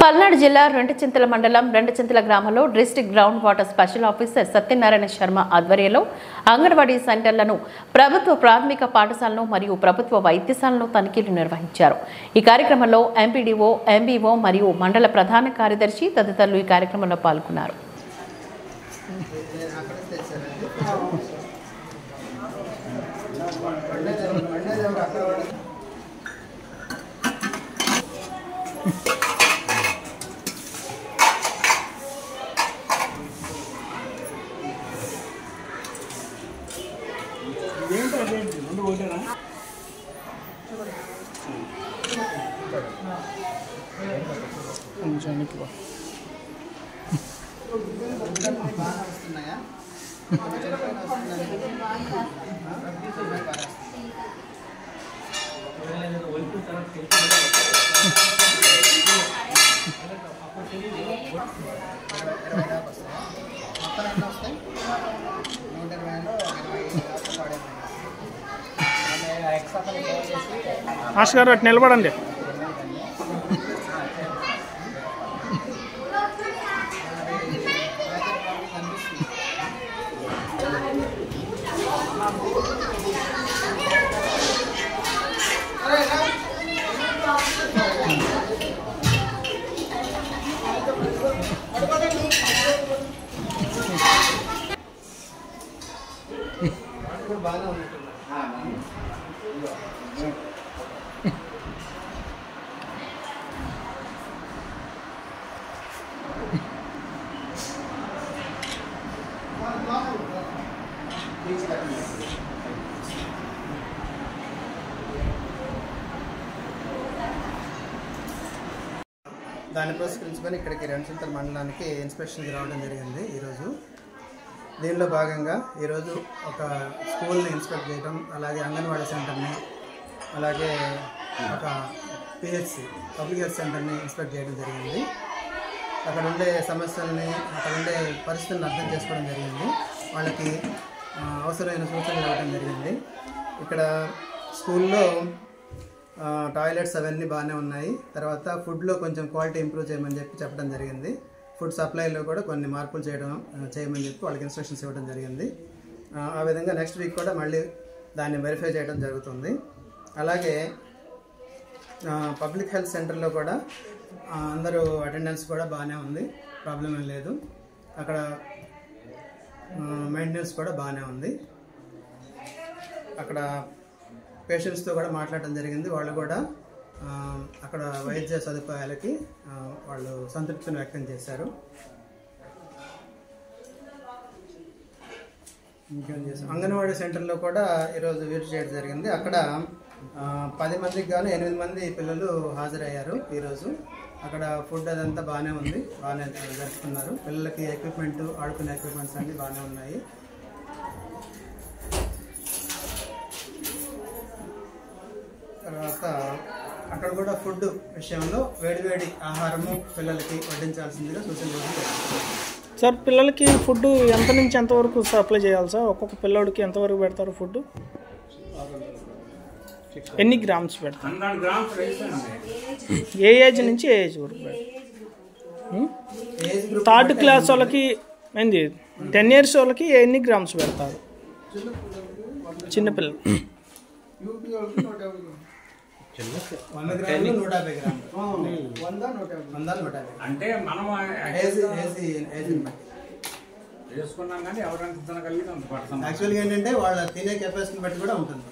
పల్నాడు జిల్లా రెంటచింతల మండలం రెంటచింతల గ్రామంలో district ground water special officer Satyanarayana Sharma ఆధ్వర్యంలో అంగన్వాడీ సెంటర్లను ప్రభుత్వ ప్రాథమిక పాఠశాలను మరియు ప్రభుత్వ వైద్యశాలను తనిఖీలు నిర్వహించారు. ఈ కార్యక్రమంలో ఎంపీడీఓ, ఎంబీఓ మరియు మండల ప్రధాన కార్యదర్శి తదితరులు ఈ కార్యక్రమంలో పాల్గొన్నారు. ఆస్కార్ అటు నిలబడండి. దాన్ని పురస్కరించుకొని ఇక్కడికి రెంటచింతల మండలానికి ఇన్స్పెక్షన్కి రావడం జరిగింది. ఈరోజు దీనిలో భాగంగా ఈరోజు ఒక స్కూల్ని ఇన్స్పెక్ట్ చేయడం, అలాగే అంగన్వాడీ సెంటర్ని, అలాగే ఒక పిహెచ్సి పబ్లిక్ హెల్త్ సెంటర్ని ఇన్స్పెక్ట్ చేయడం జరిగింది. అక్కడ ఉండే సమస్యల్ని, అక్కడ ఉండే పరిస్థితులను అర్థం చేసుకోవడం జరిగింది. వాళ్ళకి అవసరమైన సూచనలు ఇవ్వడం జరిగింది. ఇక్కడ స్కూల్లో టాయిలెట్స్ అవన్నీ బాగానే ఉన్నాయి. తర్వాత ఫుడ్లో కొంచెం క్వాలిటీ ఇంప్రూవ్ చేయమని చెప్పడం జరిగింది. ఫుడ్ సప్లైలో కూడా కొన్ని మార్పులు చేయమని చెప్పి వాళ్ళకి ఇన్స్ట్రక్షన్స్ ఇవ్వడం జరిగింది. ఆ విధంగా నెక్స్ట్ వీక్ కూడా మళ్ళీ దాన్ని వెరిఫై చేయడం జరుగుతుంది. అలాగే పబ్లిక్ హెల్త్ సెంటర్లో కూడా అందరూ అటెండెన్స్ కూడా బాగానే ఉంది, ప్రాబ్లం ఏం లేదు. అక్కడ మెయింటెనెన్స్ కూడా బాగానే ఉంది. అక్కడ పేషెంట్స్తో కూడా మాట్లాడడం జరిగింది. వాళ్ళు కూడా అక్కడ వైద్య సదుపాయాలకి వాళ్ళు సంతృప్తిని వ్యక్తం చేశారు. అంగన్వాడీ సెంటర్లో కూడా ఈరోజు విజిట్ చేయడం జరిగింది. అక్కడ 10 మందికి గాను 8 మంది పిల్లలు హాజరయ్యారు ఈరోజు. అక్కడ ఫుడ్ అదంతా బాగానే ఉంది, బాగానే జరుపుకున్నారు. పిల్లలకి ఎక్విప్మెంట్, ఆడుకునే ఎక్విప్మెంట్స్ అన్నీ బాగానే ఉన్నాయి. తర్వాత అక్కడ కూడా ఫుడ్ విషయంలో వేడివేడి ఆహారము పిల్లలకి వడ్డించాల్సిందిగా సూచనలు. సార్, పిల్లలకి ఫుడ్ ఎంత నుంచి ఎంతవరకు సప్లై చేయాలి సార్? ఒక్కొక్క పిల్లోడికి ఎంతవరకు పెడతారు ఫుడ్? ఎన్ని గ్రామ్స్ పెడతారు? ఏ ఏజ్ నుంచి ఏ ఏజ్ వరకు పెడతారు? 3rd క్లాస్ వాళ్ళకి ఏంది 10 years వాళ్ళకి ఎన్ని గ్రామ్స్ పెడతారు? చిన్నపిల్లలు 100 గ్రాములు 150 గ్రాములు, 100 అంటే మనం చేసుకున్నాం కానీ ఎవరైనా తినగలిగితే అంత పడుతుంది. యాక్చువల్గా ఏంటంటే వాళ్ళ తినే కెపాసిటీని బట్టి కూడా ఉంటుంది.